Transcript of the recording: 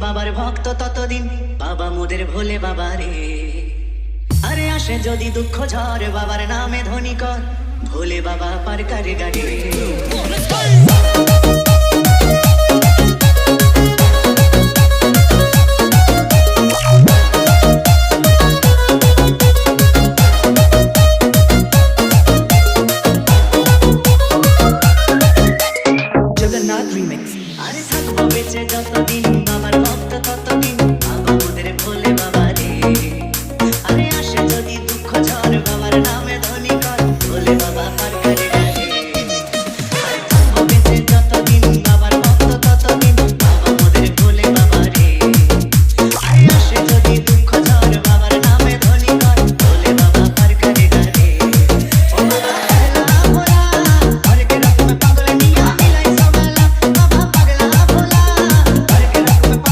বাবার ভক্ত ততদিন বাবা মোদের ভোলে বাবা রে। আরে আসে যদি দুঃখ ঝড় বাবার নামে ধ্বনি কর, ভোলে বাবা পার করে গাড়ি।